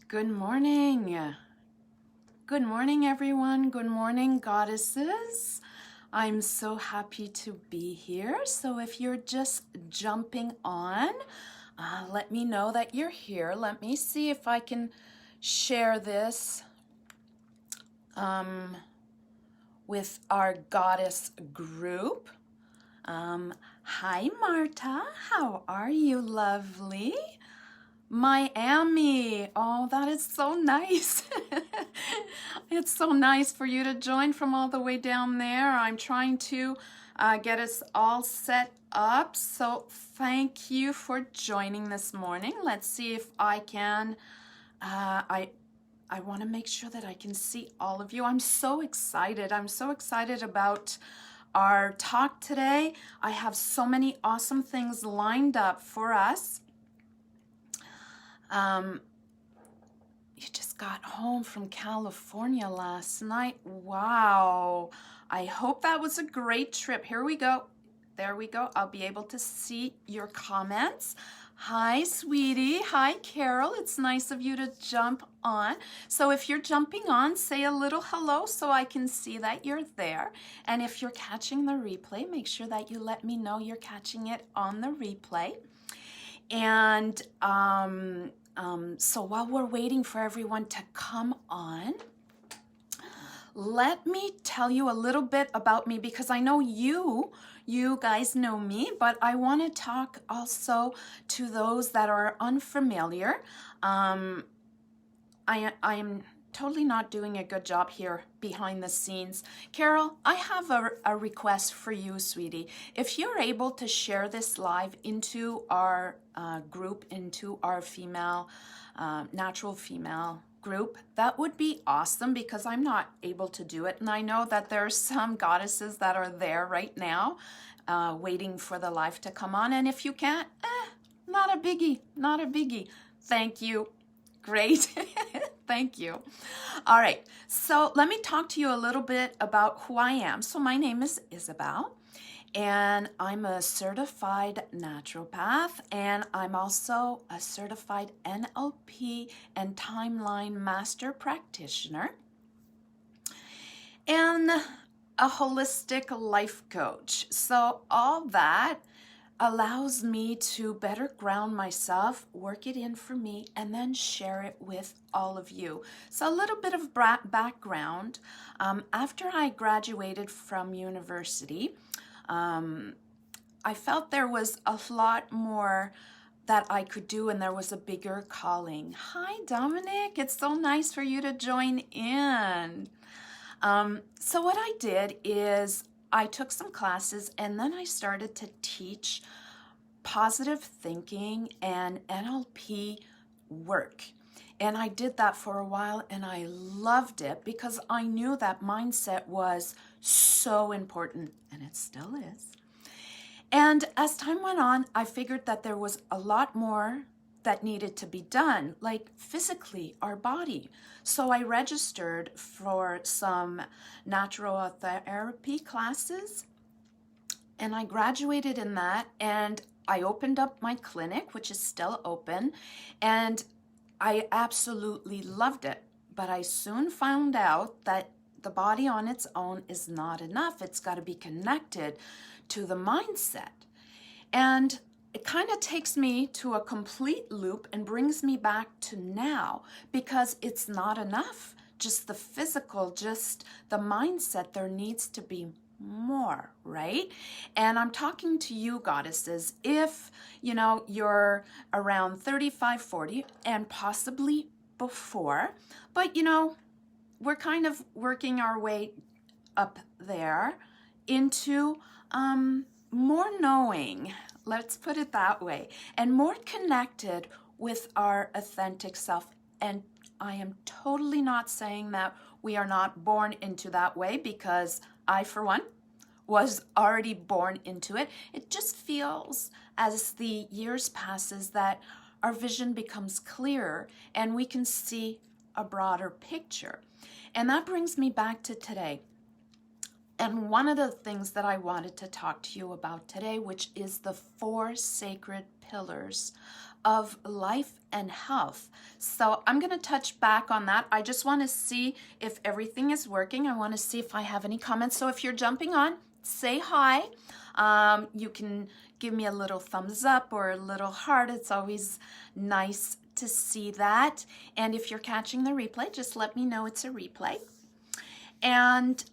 Good morning. Good morning, everyone. Good morning, goddesses. I'm so happy to be here. So if you're just jumping on, let me know that you're here. Let me see if I can share this with our goddess group. Hi, Marta. How are you, lovely? Miami. Oh, that is so nice. It's so nice for you to join from all the way down there. I'm trying to get us all set up. So thank you for joining this morning. Let's see if I can. I want to make sure that I can see all of you. I'm so excited. I'm so excited about our talk today. I have so many awesome things lined up for us. You just got home from California last night. Wow. I hope that was a great trip. Here we go. There we go. I'll be able to see your comments. Hi, sweetie. Hi, Carol. It's nice of you to jump on. So if you're jumping on, say a little hello so I can see that you're there. And if you're catching the replay, make sure that you let me know you're catching it on the replay. And so while we're waiting for everyone to come on, let me tell you a little bit about me, because I know you guys know me, but I want to talk also to those that are unfamiliar. I am totally not doing a good job here behind the scenes. Carol, I have a request for you, sweetie. If you're able to share this live into our group, into our female, natural female group, that would be awesome, because I'm not able to do it. And I know that there's some goddesses that are there right now waiting for the live to come on. And if you can't, not a biggie, not a biggie. Thank you. Great. Thank you. All right. So let me talk to you a little bit about who I am. So my name is Isabelle, and I'm a certified naturopath, and I'm also a certified NLP and timeline master practitioner, and a holistic life coach. So all that allows me to better ground myself, work it in for me, and then share it with all of you. So a little bit of background. After I graduated from university, I felt there was a lot more that I could do, and there was a bigger calling. Hi, Dominic. It's so nice for you to join in. So what I did is I took some classes, and then I started to teach positive thinking and NLP work. And I did that for a while, and I loved it, because I knew that mindset was so important, and it still is. And as time went on, I figured that there was a lot more that needed to be done, like physically, our body. So I registered for some natural therapy classes, and I graduated in that, and I opened up my clinic, which is still open, and I absolutely loved it. But I soon found out that the body on its own is not enough. It's got to be connected to the mindset. And it kind of takes me to a complete loop and brings me back to now, because it's not enough. Just the physical, just the mindset, there needs to be more, right? And I'm talking to you, goddesses. If, you're around 35, 40, and possibly before, but, we're kind of working our way up there into more knowing, let's put it that way, and more connected with our authentic self. And I am totally not saying that we are not born into that way, because I, for one, was already born into it. It just feels as the years passes that our vision becomes clearer and we can see a broader picture. And that brings me back to today. And one of the things that I wanted to talk to you about today, which is the 4 sacred pillars of life and health. So I'm going to touch back on that. I just want to see if everything is working. I want to see if I have any comments. So if you're jumping on, say hi. You can give me a little thumbs up or a little heart. It's always nice to see that. And if you're catching the replay, just let me know it's a replay. And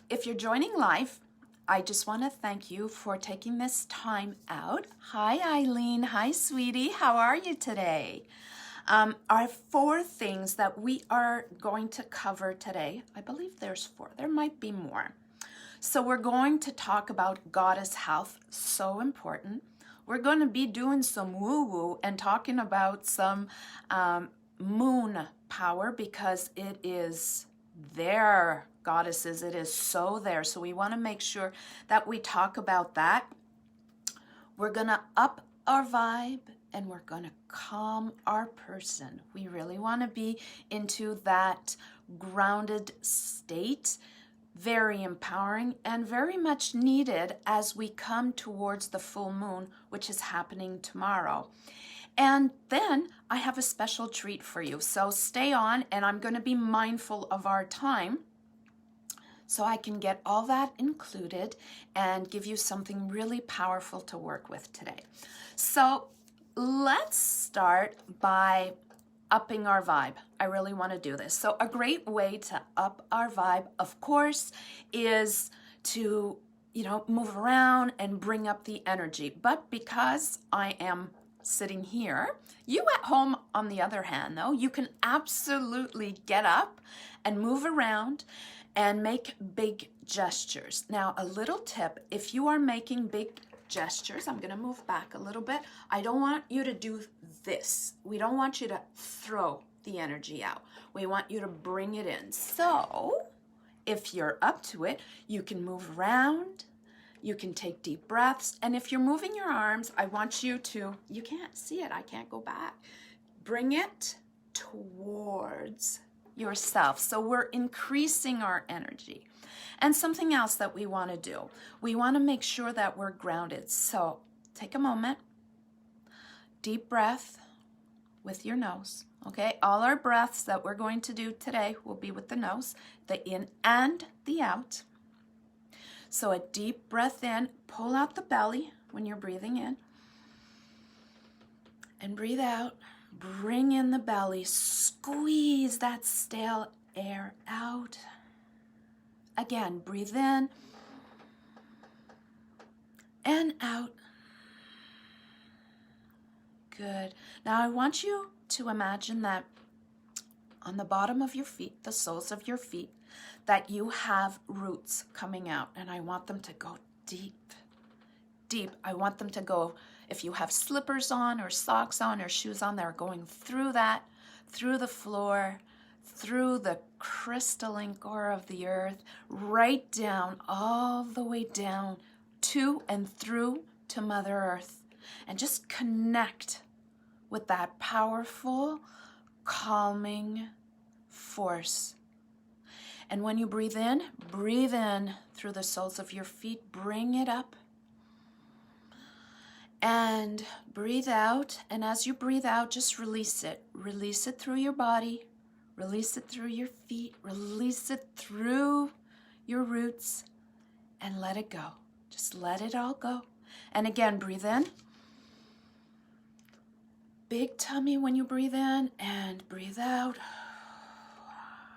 if you're joining live, I just want to thank you for taking this time out. Hi, Eileen. Hi, sweetie. How are you today? Our 4 things that we are going to cover today. I believe there's 4. There might be more. So we're going to talk about goddess health, so important. We're going to be doing some woo-woo and talking about some moon power because it is there, goddesses. It is so there. So we want to make sure that we talk about that. We're going to up our vibe and we're going to calm our person. We really want to be into that grounded state. Very empowering and very much needed as we come towards the full moon, which is happening tomorrow. And then I have a special treat for you. So stay on, and I'm going to be mindful of our time so I can get all that included and give you something really powerful to work with today. So let's start by upping our vibe. I really want to do this. So a great way to up our vibe, of course, is to, move around and bring up the energy. But because I am sitting here, you at home, on the other hand, though, you can absolutely get up and move around and make big gestures. Now, a little tip, if you are making big gestures, I'm going to move back a little bit. I don't want you to do this. We don't want you to throw the energy out. We want you to bring it in. So if you're up to it, you can move around. You can take deep breaths. And if you're moving your arms, I want you to, you can't see it. I can't go back. Bring it towards yourself. So we're increasing our energy. And something else that we want to do, we want to make sure that we're grounded. So take a moment, deep breath with your nose, okay? All our breaths that we're going to do today will be with the nose, the in and the out. So a deep breath in, pull out the belly when you're breathing in, and breathe out, bring in the belly, squeeze that stale air out. Again, breathe in and out. Good. Now I want you to imagine that on the bottom of your feet, the soles of your feet, that you have roots coming out, and I want them to go deep, deep. I want them to go, if you have slippers on or socks on or shoes on, they're going through that, through the floor, through the crystalline core of the earth, right down, all the way down to and through to Mother Earth. And just connect with that powerful, calming force. And when you breathe in through the soles of your feet, bring it up. And breathe out. And as you breathe out, just release it. Release it through your body. Release it through your feet. Release it through your roots. And let it go. Just let it all go. And again, breathe in. Big tummy when you breathe in. And breathe out.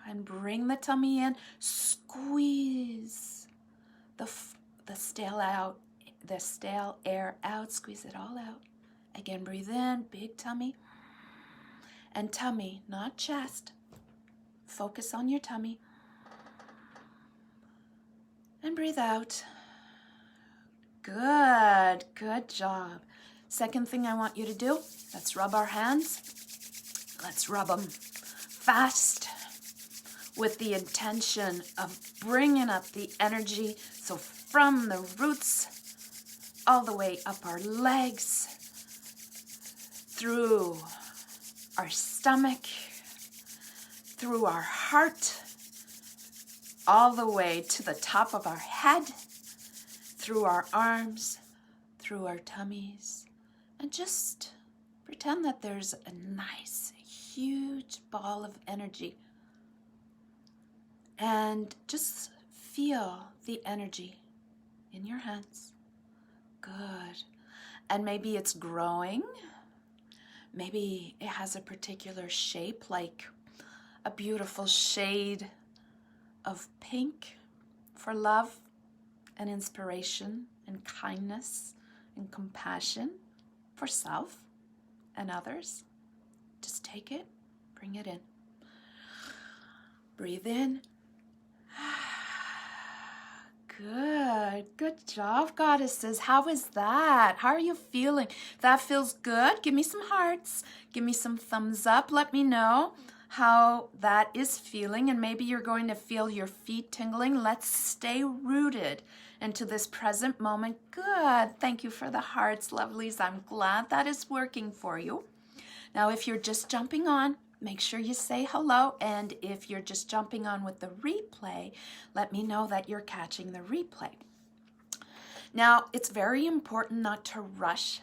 And bring the tummy in. Squeeze the stale out. The stale air out. Squeeze it all out. Again, breathe in. Big tummy. And tummy, not chest. Focus on your tummy. And breathe out. Good. Good job. Second thing I want you to do, let's rub our hands. Let's rub them fast with the intention of bringing up the energy. So from the roots all the way up our legs, through our stomach, through our heart, all the way to the top of our head, through our arms, through our tummies, and just Pretend that there's a nice, huge ball of energy. And just feel the energy in your hands. Good. And maybe it's growing. Maybe it has a particular shape, like a beautiful shade of pink for love and inspiration and kindness and compassion for self and others. Just take it, bring it in. Breathe in. Good job, goddesses. How is that? How are you feeling? If that feels good, give me some hearts. Give me some thumbs up. Let me know how that is feeling, and maybe you're going to feel your feet tingling. Let's stay rooted into this present moment. Good. Thank you for the hearts, lovelies. I'm glad that is working for you. Now, if you're just jumping on, make sure you say hello, and if you're just jumping on with the replay, let me know that you're catching the replay. Now, it's very important not to rush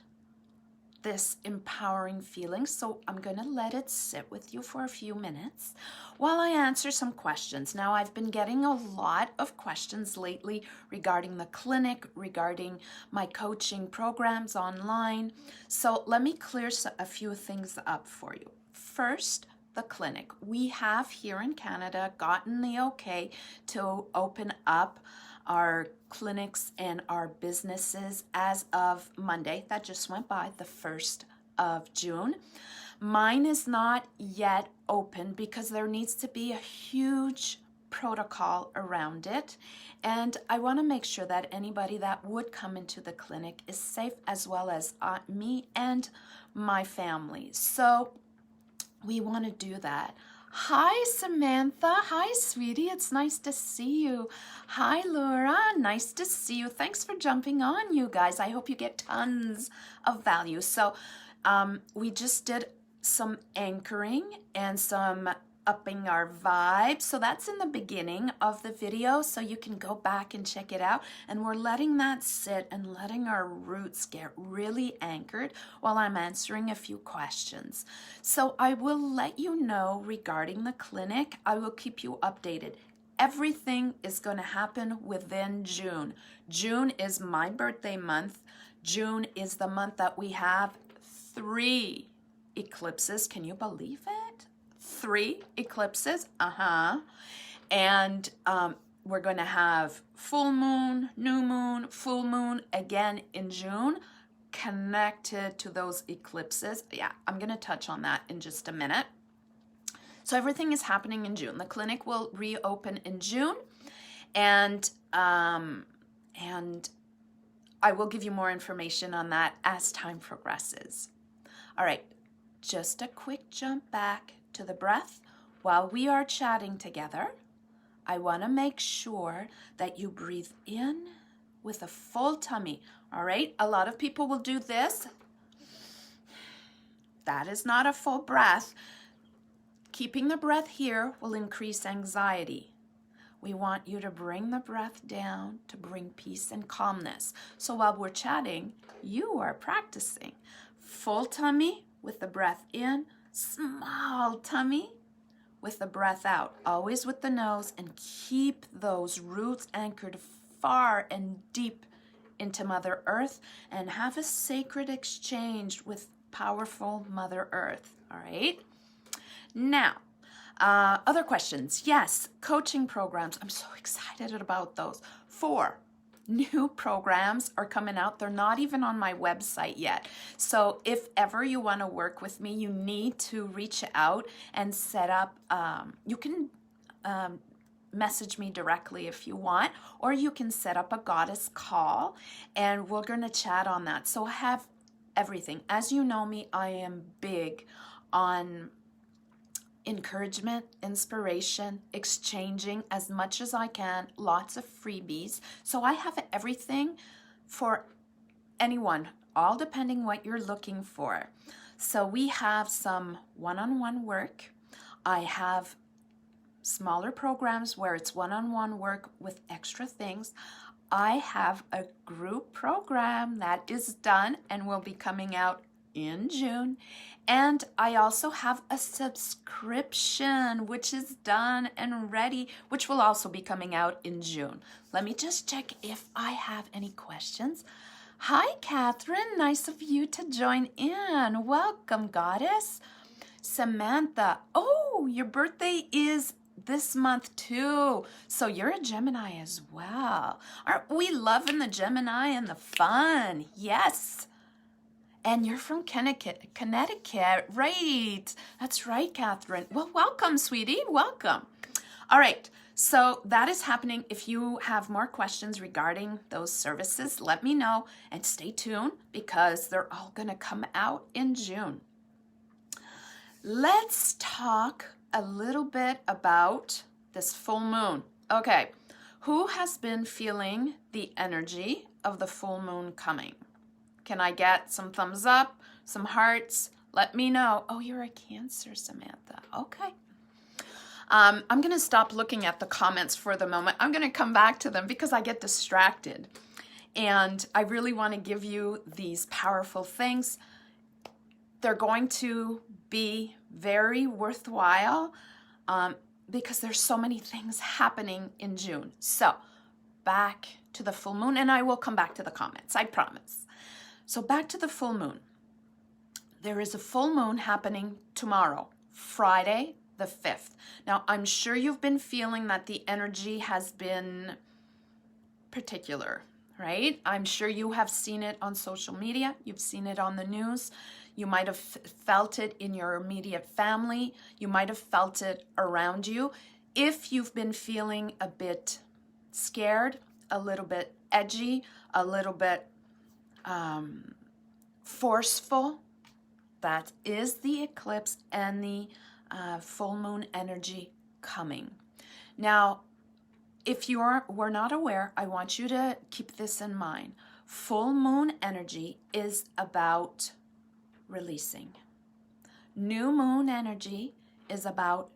this empowering feeling, so I'm going to let it sit with you for a few minutes while I answer some questions. Now, I've been getting a lot of questions lately regarding the clinic, regarding my coaching programs online, so let me clear a few things up for you. First, the clinic. We have here in Canada gotten the okay to open up our clinics and our businesses as of Monday. That just went by, the 1st of June. Mine is not yet open because there needs to be a huge protocol around it. And I want to make sure that anybody that would come into the clinic is safe, as well as me and my family. So we want to do that. Hi, Samantha. Hi, sweetie. It's nice to see you. Hi, Laura. Nice to see you. Thanks for jumping on, you guys. I hope you get tons of value. So we just did some anchoring and some upping our vibe. So that's in the beginning of the video, so you can go back and check it out. And we're letting that sit and letting our roots get really anchored while I'm answering a few questions. So I will let you know regarding the clinic. I will keep you updated. Everything is going to happen within June. June is my birthday month. June is the month that we have 3 eclipses. Can you believe it? 3 eclipses, and we're going to have full moon, new moon, full moon again in June, connected to those eclipses. Yeah, I'm going to touch on that in just a minute. So everything is happening in June. The clinic will reopen in June, and I will give you more information on that as time progresses. All right, just a quick jump back to the breath. While we are chatting together, I want to make sure that you breathe in with a full tummy. All right, a lot of people will do this. That is not a full breath. Keeping the breath here will increase anxiety. We want you to bring the breath down to bring peace and calmness. So while we're chatting, you are practicing. Full tummy with the breath in, small tummy with the breath out, always with the nose, and keep those roots anchored far and deep into Mother Earth, and have a sacred exchange with powerful Mother Earth. All right. Now, other questions. Yes, coaching programs. I'm so excited about those. 4 new programs are coming out. They're not even on my website yet. So if ever you want to work with me, you need to reach out and set up, you can message me directly if you want, or you can set up a goddess call and we're going to chat on that. So I have everything. As you know me, I am big on encouragement, inspiration, exchanging as much as I can, lots of freebies. So I have everything for anyone, all depending what you're looking for. So we have some one-on-one work. I have smaller programs where it's one-on-one work with extra things. I have a group program that is done and will be coming out in June. And I also have a subscription, which is done and ready, which will also be coming out in June. Let me just check if I have any questions. Hi, Catherine. Nice of you to join in. Welcome, Goddess. Samantha. Oh, your birthday is this month too. So you're a Gemini as well. Aren't we loving the Gemini and the fun? Yes. And you're from Connecticut, right? That's right, Catherine. Well, welcome, sweetie, welcome. All right, so that is happening. If you have more questions regarding those services, let me know and stay tuned because they're all gonna come out in June. Let's talk a little bit about this full moon. Okay, who has been feeling the energy of the full moon coming? Can I get some thumbs up, some hearts? Let me know. Oh, you're a Cancer, Samantha. Okay. I'm going to stop looking at the comments for the moment. I'm going to come back to them because I get distracted. And I really want to give you these powerful things. They're going to be very worthwhile because there's so many things happening in June. So back to the full moon, and I will come back to the comments, I promise. So back to the full moon. There is a full moon happening tomorrow, Friday the 5th. Now, I'm sure you've been feeling that the energy has been particular, right? I'm sure you have seen it on social media. You've seen it on the news. You might have felt it in your immediate family. You might have felt it around you. If you've been feeling a bit scared, a little bit edgy, a little bit forceful, that is the eclipse and the full moon energy coming. Now, if were not aware, I want you to keep this in mind. Full moon energy is about releasing. New moon energy is about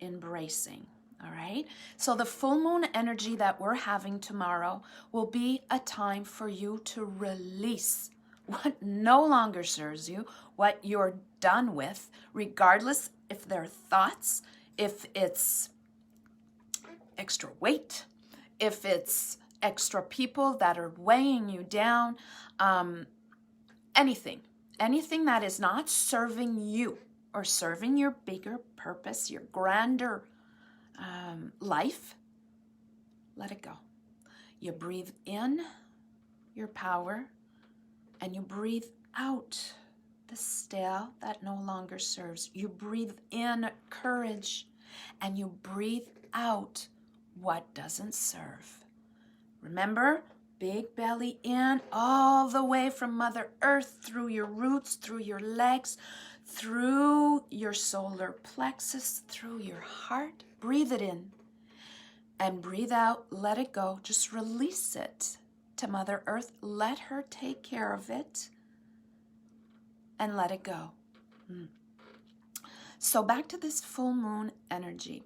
embracing. All right. So the full moon energy that we're having tomorrow will be a time for you to release what no longer serves you, what you're done with, regardless if they're thoughts, if it's extra weight, if it's extra people that are weighing you down, anything that is not serving you or serving your bigger purpose, your grander life, let it go. You breathe in your power and you breathe out the stale that no longer serves. You breathe in courage and you breathe out what doesn't serve. Remember, big belly in all the way from Mother Earth through your roots, through your legs, through your solar plexus, through your heart. Breathe it in and breathe out. Let it go. Just release it to Mother Earth. Let her take care of it and let it go. So back to this full moon energy.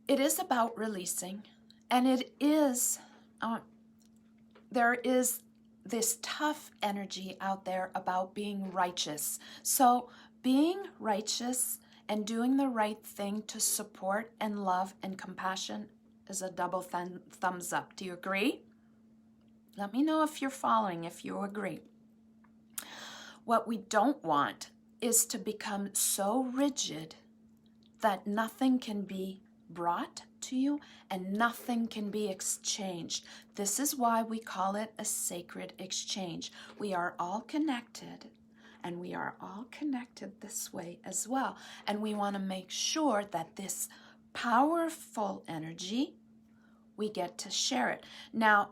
It is about releasing, and it is, there is this tough energy out there about being righteous. So being righteous and doing the right thing to support and love and compassion is a double thumbs up. Do you agree? Let me know if you're following, if you agree. What we don't want is to become so rigid that nothing can be brought to you and nothing can be exchanged. This is why we call it a sacred exchange. We are all connected, and we are all connected this way as well. And we want to make sure that this powerful energy, we get to share it. Now,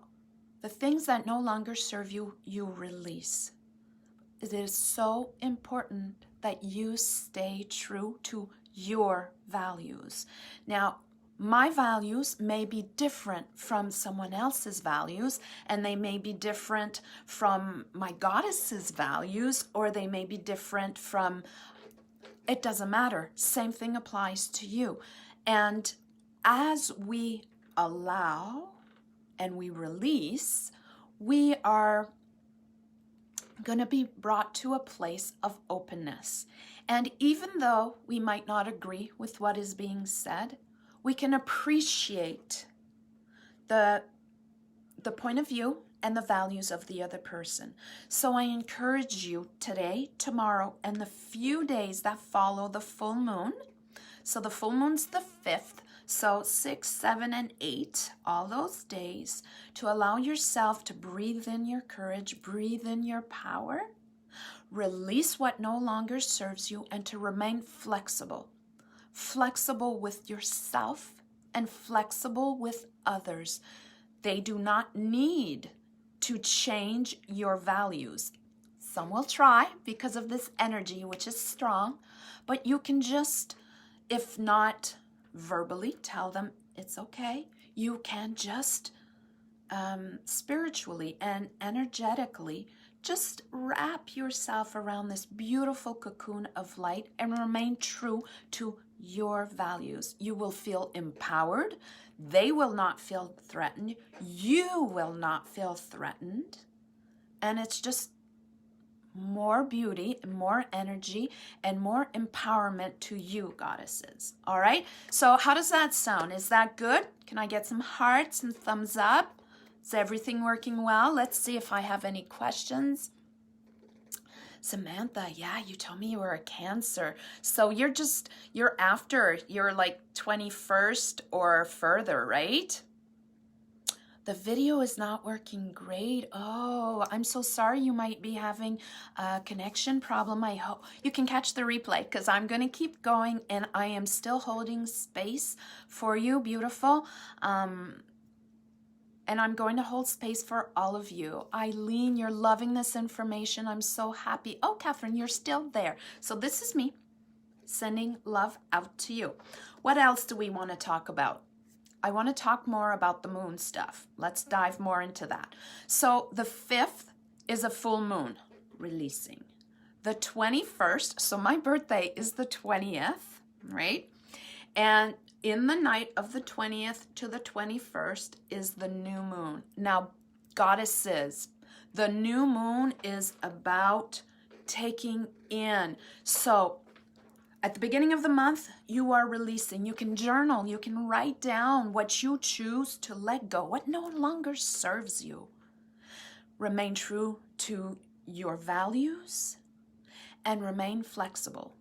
the things that no longer serve you, you release. It is so important that you stay true to your values. Now, my values may be different from someone else's values, and they may be different from my goddess's values, or they may be different from, it doesn't matter. Same thing applies to you. And as we allow and we release, we are going to be brought to a place of openness. And even though we might not agree with what is being said, we can appreciate the point of view and the values of the other person. So I encourage you today, tomorrow, and the few days that follow the full moon. So the full moon's the 5th, so 6, 7, and 8, all those days, to allow yourself to breathe in your courage, breathe in your power, release what no longer serves you, and to remain flexible. Flexible with yourself and flexible with others. They do not need to change your values. Some will try because of this energy, which is strong, but you can just, if not verbally, tell them it's okay. You can just spiritually and energetically just wrap yourself around this beautiful cocoon of light and remain true to your values. You will feel empowered. They will not feel threatened. You will not feel threatened. And it's just more beauty, more energy, and more empowerment to you, goddesses. All right? So how does that sound? Is that good? Can I get some hearts and thumbs up? Is everything working well? Let's see if I have any questions. Samantha, yeah, you told me you were a Cancer. So you're after your like 21st or further, right? The video is not working great. Oh, I'm so sorry. You might be having a connection problem. I hope you can catch the replay because I'm going to keep going and I am still holding space for you, beautiful. And I'm going to hold space for all of you. Eileen, you're loving this information. I'm so happy. Oh, Catherine, you're still there. So this is me sending love out to you. What else do we want to talk about? I want to talk more about the moon stuff. Let's dive more into that. So the 5th is a full moon releasing. The 21st, so my birthday is the 20th, right? And in the night of the 20th to the 21st is the new moon. Now, goddesses, the new moon is about taking in. So at the beginning of the month, you are releasing. You can journal. You can write down what you choose to let go, what no longer serves you. Remain true to your values and remain flexible.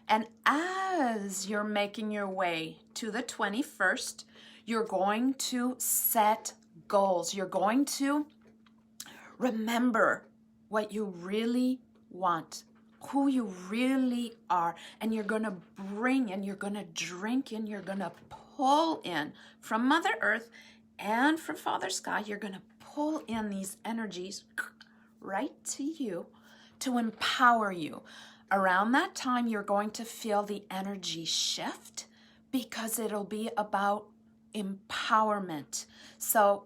And as you're making your way to the 21st, you're going to set goals. You're going to remember what you really want, who you really are, and you're going to bring and you're going to drink and you're going to pull in from Mother Earth and from Father Sky. You're going to pull in these energies right to you to empower you. Around that time, you're going to feel the energy shift because it'll be about empowerment. So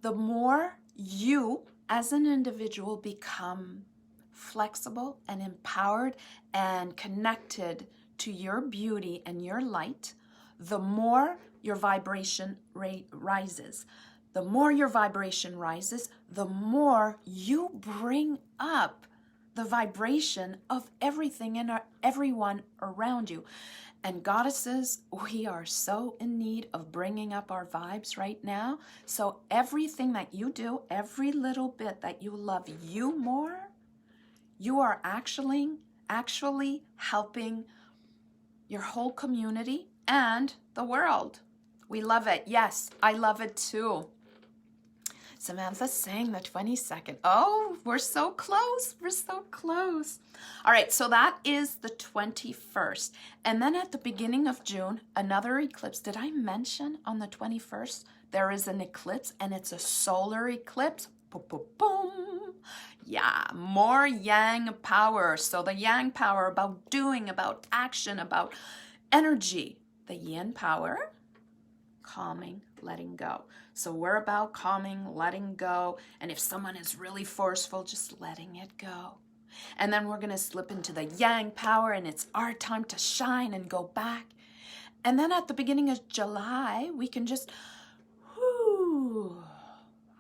the more you as an individual become flexible and empowered and connected to your beauty and your light, the more your vibration rate rises. The more your vibration rises, the more you bring up the vibration of everything and everyone around you. And goddesses, we are so in need of bringing up our vibes right now. So everything that you do, every little bit that you love you more, you are actually helping your whole community and the world. We love it. Yes, I love it too. Samantha's saying the 22nd. Oh, we're so close. We're so close. All right, so that is the 21st. And then at the beginning of June, another eclipse. Did I mention on the 21st there is an eclipse and it's a solar eclipse? Boom, boom, boom. Yeah, more yang power. So the yang power about doing, about action, about energy. The yin power, calming, letting go. So we're about calming, letting go. And if someone is really forceful, just letting it go. And then we're going to slip into the yang power and it's our time to shine and go back. And then at the beginning of July, we can just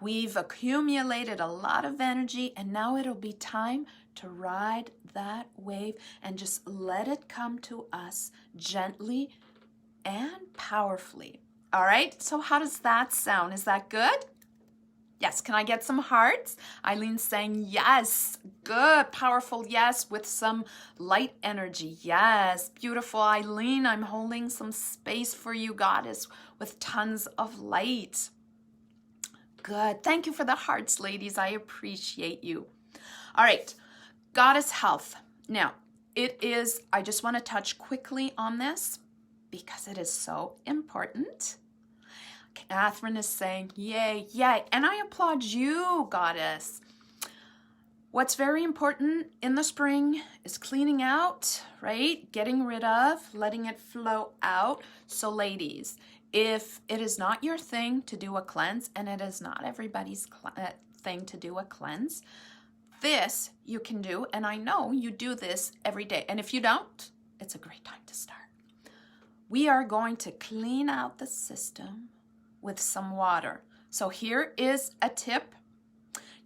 We've accumulated a lot of energy, and now it'll be time to ride that wave and just let it come to us gently and powerfully. All right, so how does that sound? Is that good? Yes, can I get some hearts? Eileen's saying yes, good, powerful yes, with some light energy. Yes, beautiful Eileen, I'm holding some space for you, goddess, with tons of light. Good, thank you for the hearts, ladies, I appreciate you. All right, goddess health. Now, I just want to touch quickly on this because it is so important. Catherine is saying, yay, yay. And I applaud you, goddess. What's very important in the spring is cleaning out, right? Getting rid of, letting it flow out. So ladies, if it is not your thing to do a cleanse, and it is not everybody's thing to do a cleanse, this you can do. And I know you do this every day. And if you don't, it's a great time to start. We are going to clean out the system with some water. So here is a tip.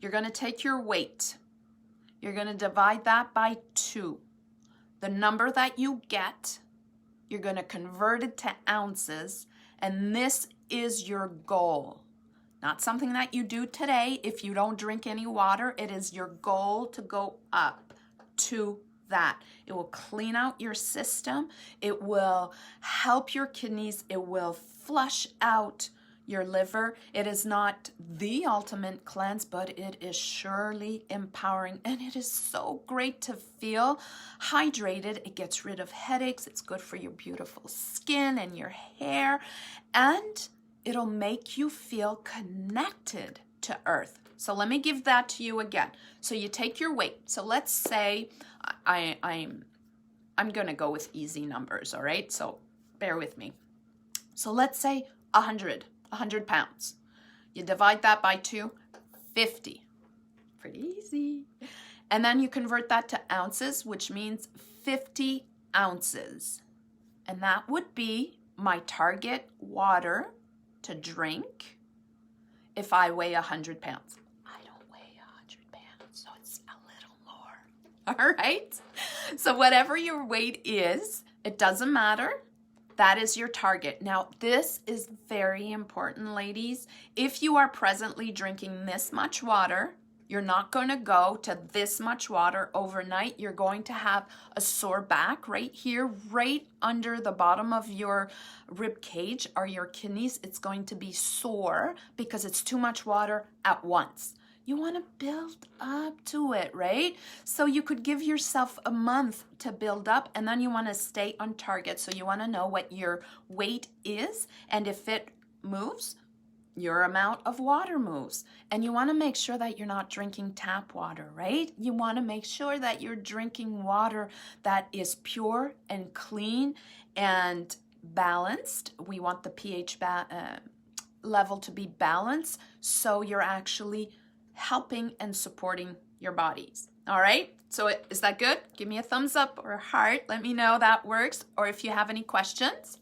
You're going to take your weight. You're going to divide that by 2. The number that you get, you're going to convert it to ounces, and this is your goal. Not something that you do today. If you don't drink any water, it is your goal to go up to that. It will clean out your system. It will help your kidneys. It will flush out your liver. It is not the ultimate cleanse, but it is surely empowering, and it is so great to feel hydrated. It gets rid of headaches. It's good for your beautiful skin and your hair, and it'll make you connected to earth. So let me give that to you again. So you take your weight. So let's say I'm going to go with easy numbers, all right? So bear with me. So let's say 100 pounds. You divide that by 2, 50. Pretty easy. And then you convert that to ounces, which means 50 ounces. And that would be my target water to drink if I weigh 100 pounds. I don't weigh 100 pounds, so it's a little more. All right? So whatever your weight is, it doesn't matter. That is your target. Now, this is very important, ladies. If you are presently drinking this much water, you're not going to go to this much water overnight. You're going to have a sore back right here, right under the bottom of your rib cage are your kidneys. It's going to be sore because it's too much water at once. You want to build up to it, right? So you could give yourself a month to build up, and then you want to stay on target. So you want to know what your weight is, and if it moves, your amount of water moves. And you want to make sure that you're not drinking tap water, right? You want to make sure that you're drinking water that is pure and clean and balanced. We want the pH level to be balanced, so you're actually helping and supporting your bodies. All right? So is that good? Give me a thumbs up or a heart. Let me know that works. Or if you have any questions.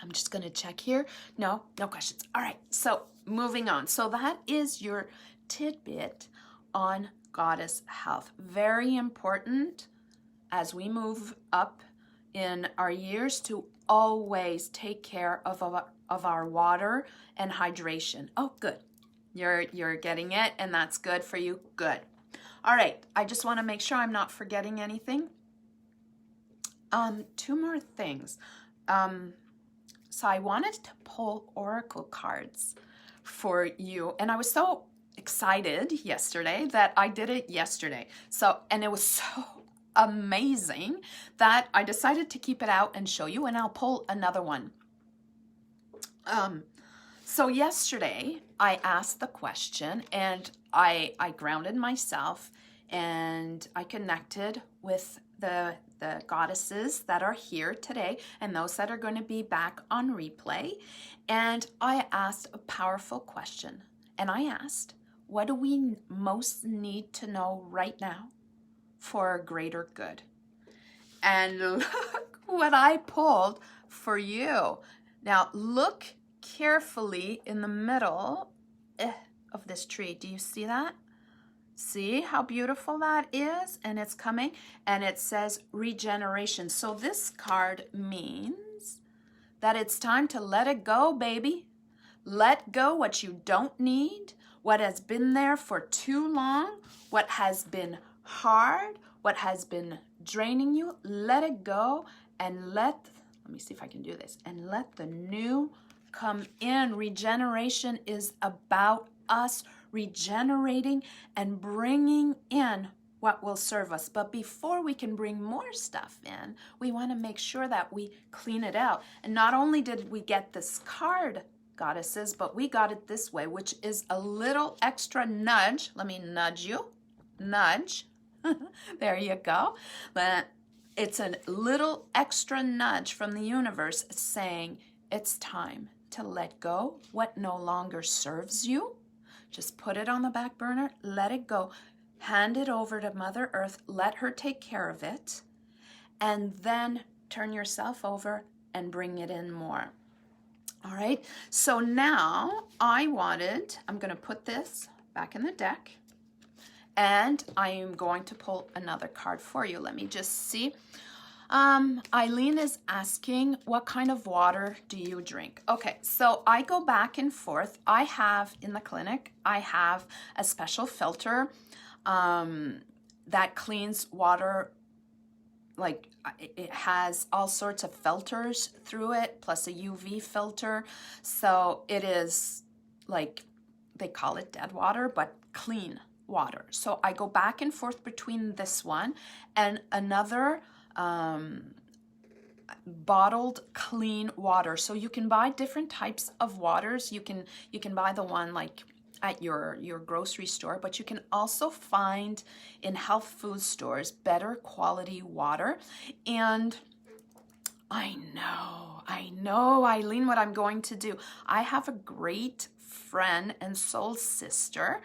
I'm just going to check here. No questions. All right. So moving on. So that is your tidbit on goddess health. Very important as we move up in our years to always take care of our water and hydration. Oh, good. You're getting it, and that's good for you. Good. All right. I just want to make sure I'm not forgetting anything. 2 more things. So I wanted to pull oracle cards for you, and I was so excited yesterday that I did it yesterday. And it was so amazing that I decided to keep it out and show you, and I'll pull another one. So yesterday I asked the question, and I grounded myself, and I connected with the goddesses that are here today and those that are going to be back on replay. And I asked a powerful question. And I asked, what do we most need to know right now for a greater good? And look what I pulled for you. Now look carefully in the middle of this tree. Do you see that? See how beautiful that is? And it's coming, and it says regeneration. So this card means that it's time to let it go, baby. Let go what you don't need, what has been there for too long, what has been hard, what has been draining you. Let it go and let me see if I can do this, and let the new come in. Regeneration is about us regenerating and bringing in what will serve us. But before we can bring more stuff in, we want to make sure that we clean it out. And not only did we get this card, goddesses, but we got it this way, which is a little extra nudge. Let me nudge you. Nudge. There you go. It's a little extra nudge from the universe saying it's time to let go what no longer serves you. Just put it on the back burner, let it go. Hand it over to Mother Earth, let her take care of it, and then turn yourself over and bring it in more. All right, so now I'm going to put this back in the deck, and I am going to pull another card for you. Let me just see. Eileen is asking, what kind of water do you drink? Okay, so I go back and forth. I have, in the clinic, I have a special filter that cleans water. Like, it has all sorts of filters through it, plus a UV filter. So it is like, they call it dead water, but clean water. So I go back and forth between this one and another bottled clean water. So you can buy different types of waters. You can buy the one like at your grocery store, but you can also find in health food stores better quality water. And I know, Eileen, what I'm going to do. I have a great friend and soul sister,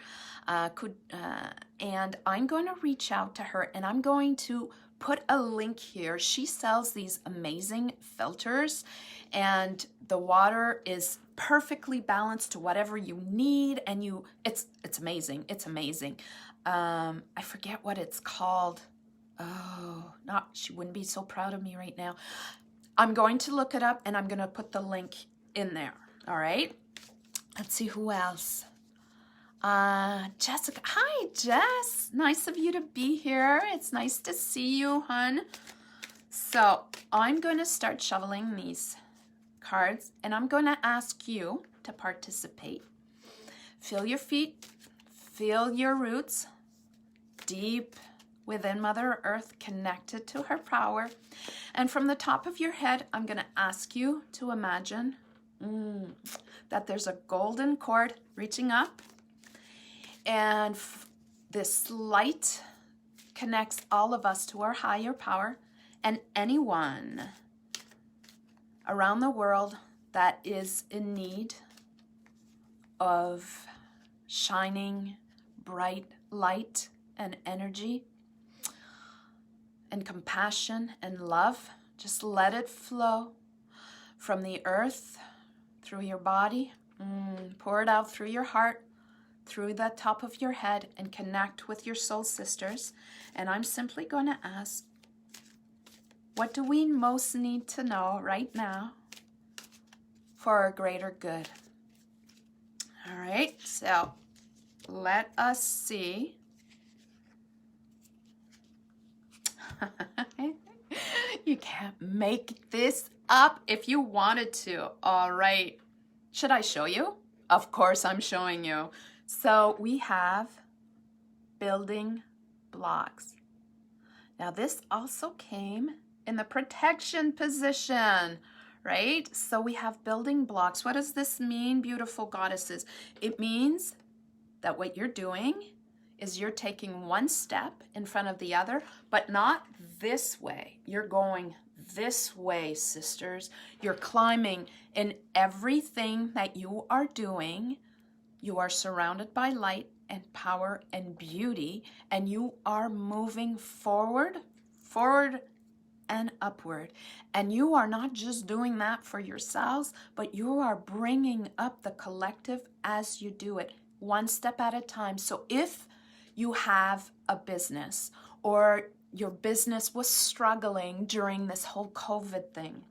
and I'm going to reach out to her, and I'm going to put a link here. She sells these amazing filters, and the water is perfectly balanced to whatever you need, and it's amazing. It's amazing. I forget what it's called. Oh, she wouldn't be so proud of me right now. I'm going to look it up, and I'm going to put the link in there. All right. Let's see who else. Jessica. Hi, Jess. Nice of you to be here. It's nice to see you, hun. So I'm going to start shoveling these cards, and I'm going to ask you to participate. Feel your feet. Feel your roots deep within Mother Earth, connected to her power. And from the top of your head, I'm going to ask you to imagine that there's a golden cord reaching up, and this light connects all of us to our higher power, and anyone around the world that is in need of shining bright light and energy and compassion and love. Just let it flow from the earth through your body. Pour it out through your heart, through the top of your head, and connect with your soul sisters. And I'm simply going to ask, what do we most need to know right now for our greater good? All right, so let us see. You can't make this up if you wanted to. All right. Should I show you? Of course I'm showing you. So we have building blocks. Now this also came in the protection position, right? So we have building blocks. What does this mean, beautiful goddesses? It means that what you're doing is you're taking one step in front of the other, but not this way. You're going this way, sisters. You're climbing. In everything that you are doing, you are surrounded by light and power and beauty, and you are moving forward and upward. And you are not just doing that for yourselves, but you are bringing up the collective as you do it. one step at a time. So if you have a business or your business was struggling during this whole COVID thing,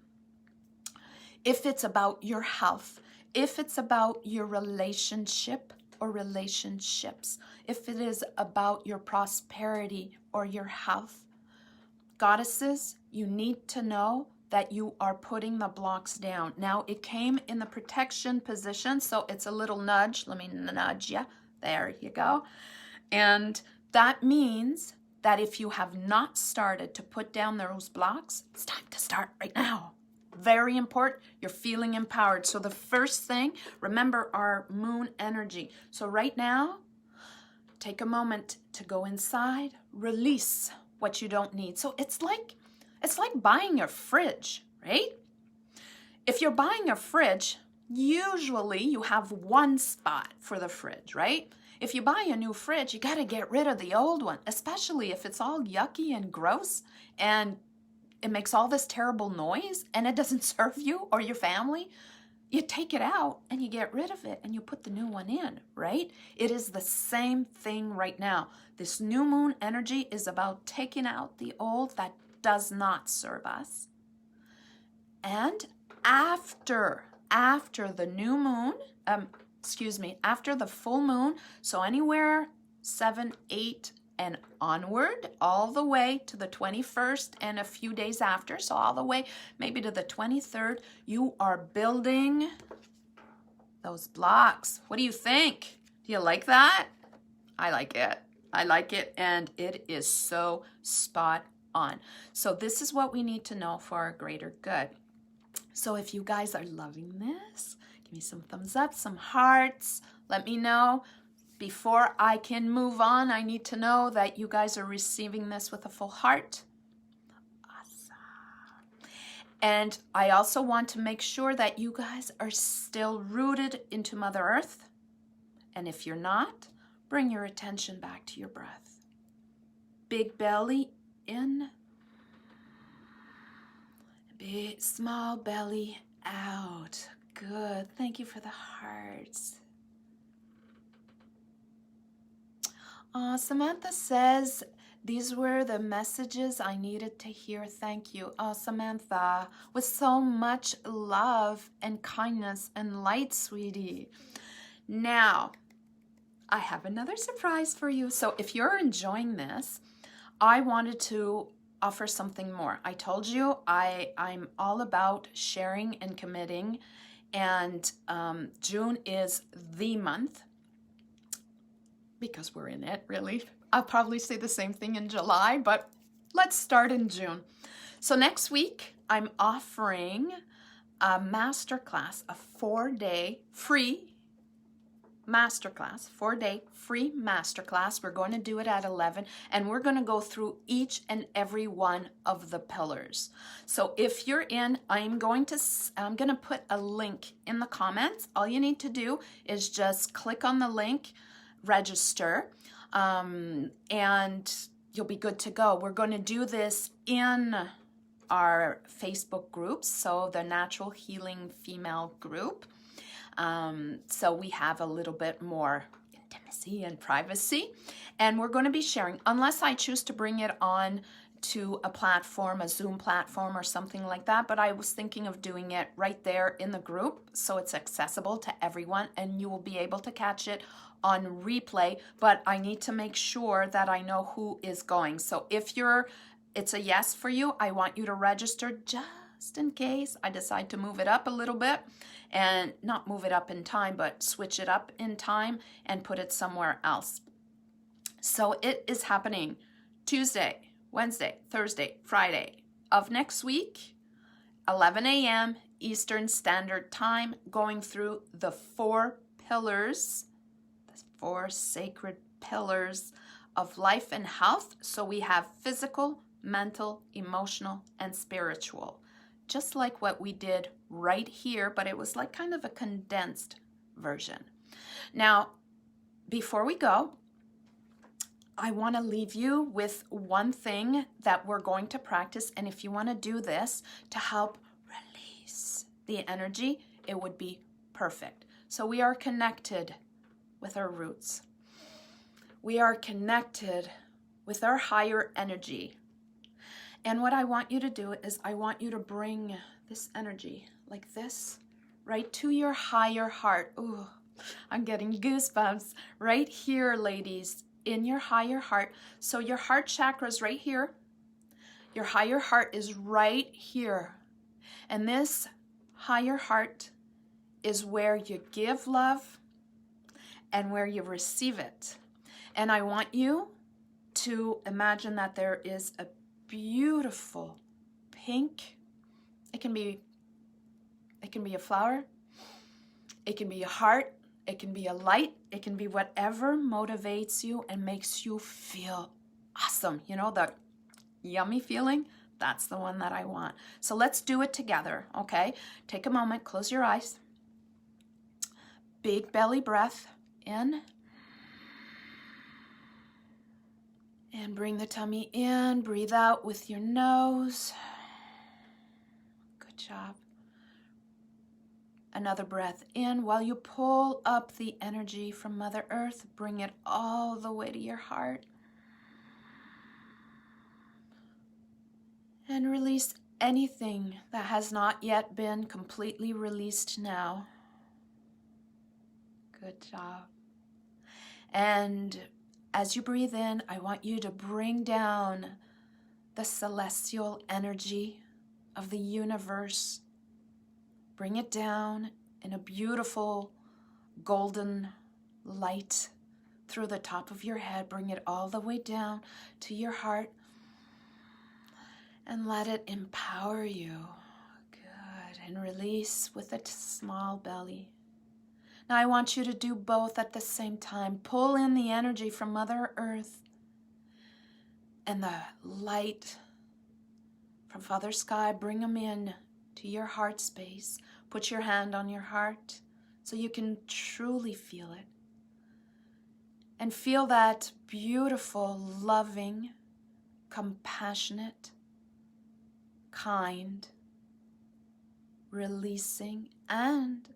if it's about your health, if it's about your relationship or relationships, if it is about your prosperity or your health, goddesses, you need to know that you are putting the blocks down. Now, it came in the protection position, so it's a little nudge. Let me nudge you. There you go. And that means that if you have not started to put down those blocks, it's time to start right now. Very important. You're feeling empowered. So the first thing, remember our moon energy. So right now, take a moment to go inside, release what you don't need. So it's like buying a fridge, right? If you're buying a fridge, usually you have one spot for the fridge, right? If you buy a new fridge, you got to get rid of the old one, especially if it's all yucky and gross and it makes all this terrible noise and it doesn't serve you or your family. You take it out and you get rid of it and you put the new one in, right? It is the same thing right now. This new moon energy is about taking out the old that does not serve us. And after the new moon, after the full moon, so anywhere 7, 8, and onward, all the way to the 21st and a few days after, so all the way maybe to the 23rd, you are building those blocks. What do you think? Do you like that? I like it. I like it, and it is so spot on. So this is what we need to know for our greater good. So if you guys are loving this, give me some thumbs up, some hearts. Let me know. Before I can move on, I need to know that you guys are receiving this with a full heart. Awesome. And I also want to make sure that you guys are still rooted into Mother Earth. And if you're not, bring your attention back to your breath. Big belly in. Big, small belly out. Good. Thank you for the hearts. Samantha says, these were the messages I needed to hear. Thank you. Oh, Samantha, with so much love and kindness and light, sweetie. Now, I have another surprise for you. So if you're enjoying this, I wanted to offer something more. I told you I'm all about sharing and committing, and June is the month because we're in it, really. I'll probably say the same thing in July, but let's start in June. So next week, I'm offering a masterclass, a 4-day free masterclass, 4-day free masterclass. We're going to do it at 11, and we're going to go through each and every one of the pillars. So if you're in, I'm going to put a link in the comments. All you need to do is just click on the link, register, and you'll be good to go. We're going to do this in our Facebook groups, so the Natural Healing Female group. So we have a little bit more intimacy and privacy, and we're going to be sharing, unless I choose to bring it on to a platform, a Zoom platform or something like that, but I was thinking of doing it right there in the group so it's accessible to everyone and you will be able to catch it on replay, but I need to make sure that I know who is going. So if it's a yes for you, I want you to register just in case I decide to move it up a little bit, and not move it up in time, but switch it up in time and put it somewhere else. So it is happening Tuesday, Wednesday, Thursday, Friday of next week, 11 a.m. Eastern Standard Time, going through the 4 pillars, the 4 sacred pillars of life and health. So we have physical, mental, emotional, and spiritual. Just like what we did right here, but it was like kind of a condensed version. Now, before we go, I want to leave you with one thing that we're going to practice, and if you want to do this to help release the energy, it would be perfect. So we are connected with our roots. We are connected with our higher energy. And what I want you to do is I want you to bring this energy like this right to your higher heart. Ooh, I'm getting goosebumps right here, ladies, in your higher heart. So your heart chakra is right here. Your higher heart is right here. And this higher heart is where you give love and where you receive it. And I want you to imagine that there is a beautiful pink. It can be a flower. It can be a heart. It can be a light. It can be whatever motivates you and makes you feel awesome. You know, the yummy feeling? That's the one that I want. So let's do it together, okay? Take a moment, close your eyes. Big belly breath in. And bring the tummy in. Breathe out with your nose. Good job. Another breath in while you pull up the energy from Mother Earth. Bring it all the way to your heart. And release anything that has not yet been completely released now. Good job. And as you breathe in, I want you to bring down the celestial energy of the universe. Bring it down in a beautiful golden light through the top of your head. Bring it all the way down to your heart and let it empower you. Good. And release with a small belly. Now I want you to do both at the same time. Pull in the energy from Mother Earth and the light from Father Sky. Bring them in to your heart space. Put your hand on your heart so you can truly feel it. And feel that beautiful, loving, compassionate, kind, releasing, and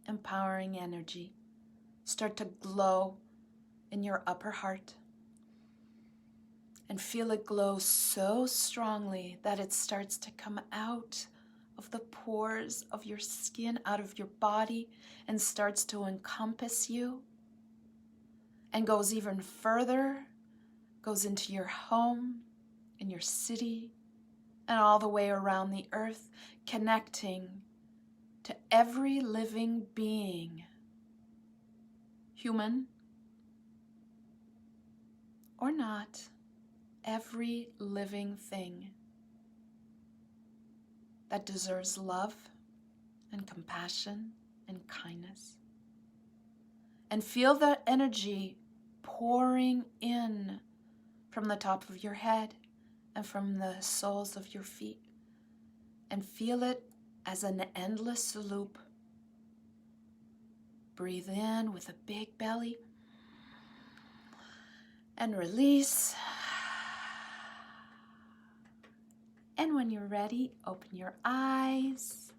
empowering energy start to glow in your upper heart. And feel it glow so strongly that it starts to come out of the pores of your skin, out of your body, and starts to encompass you and goes even further, goes into your home, in your city, and all the way around the earth, connecting to every living being, human or not, every living thing that deserves love and compassion and kindness. And feel the energy pouring in from the top of your head and from the soles of your feet. And feel it as an endless loop. Breathe in with a big belly and release. And when you're ready, open your eyes.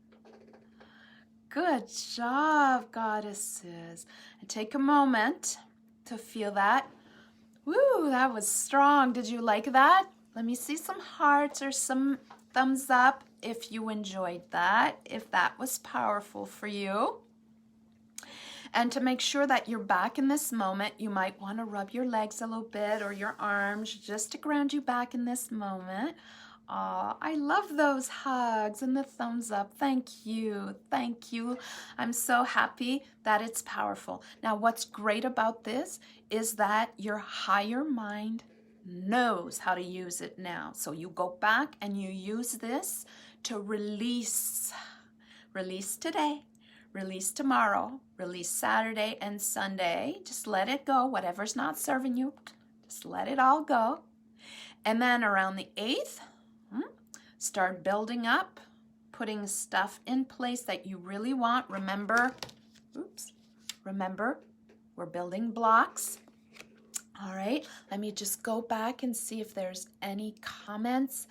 Good job, goddesses. And take a moment to feel that. Woo, that was strong. Did you like that? Let me see some hearts or some thumbs up if you enjoyed that, if that was powerful for you. And to make sure that you're back in this moment, you might want to rub your legs a little bit or your arms just to ground you back in this moment. Aw, I love those hugs and the thumbs up. Thank you. Thank you. I'm so happy that it's powerful. Now, what's great about this is that your higher mind knows how to use it now. So you go back and you use this to release. Release today. Release tomorrow. Release Saturday and Sunday. Just let it go. Whatever's not serving you, just let it all go. And then around the 8th, start building up, putting stuff in place that you really want. Remember, we're building blocks. All right, let me just go back and see if there's any comments.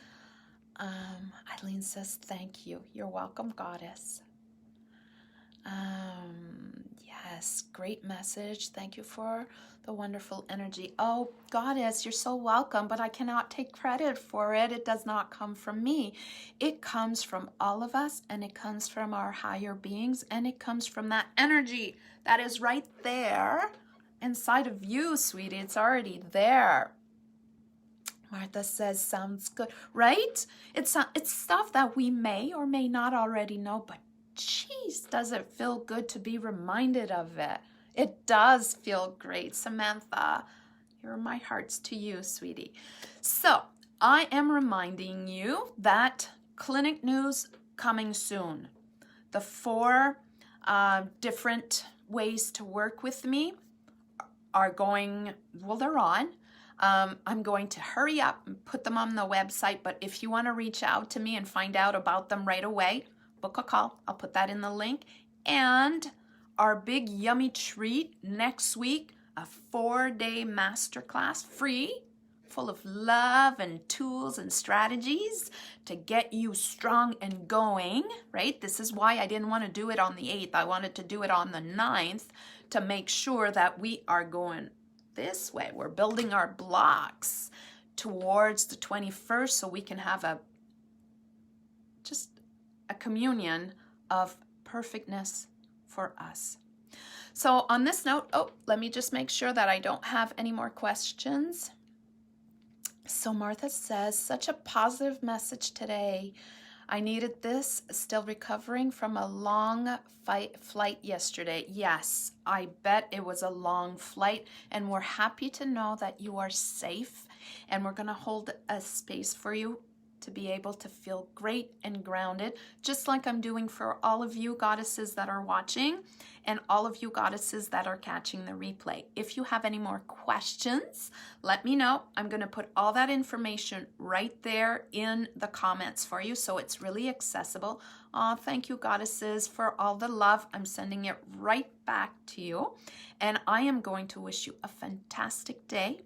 Eileen says, thank you. You're welcome, goddess. Yes, great message. Thank you for the wonderful energy. Oh, Goddess, you're so welcome, but I cannot take credit for it. It does not come from me. It comes from all of us, and it comes from our higher beings, and it comes from that energy that is right there inside of you, sweetie. It's already there. Martha says, sounds good, right? It's stuff that we may or may not already know, but geez, does it feel good to be reminded of it? It does feel great. Samantha, here are my hearts to you, sweetie. So I am reminding you that clinic news coming soon. The 4 different ways to work with me are going, well, they're on. I'm going to hurry up and put them on the website, but if you want to reach out to me and find out about them right away, book a call. I'll put that in the link. And our big yummy treat next week, a 4-day masterclass, free, full of love and tools and strategies to get you strong and going, right? This is why I didn't want to do it on the 8th. I wanted to do it on the 9th to make sure that we are going this way. We're building our blocks towards the 21st so we can have just a communion of perfectness for us. So on this note, let me just make sure that I don't have any more questions. So Martha says, such a positive message today. I needed this, still recovering from a long flight yesterday. Yes, I bet it was a long flight, and we're happy to know that you are safe, and we're going to hold a space for you to be able to feel great and grounded, just like I'm doing for all of you goddesses that are watching and all of you goddesses that are catching the replay. If you have any more questions, let me know. I'm going to put all that information right there in the comments for you, so it's really accessible. Thank you, goddesses, for all the love. I'm sending it right back to you, and I am going to wish you a fantastic day.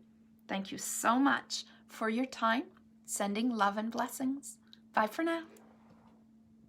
Thank you so much for your time. Sending love and blessings. Bye for now.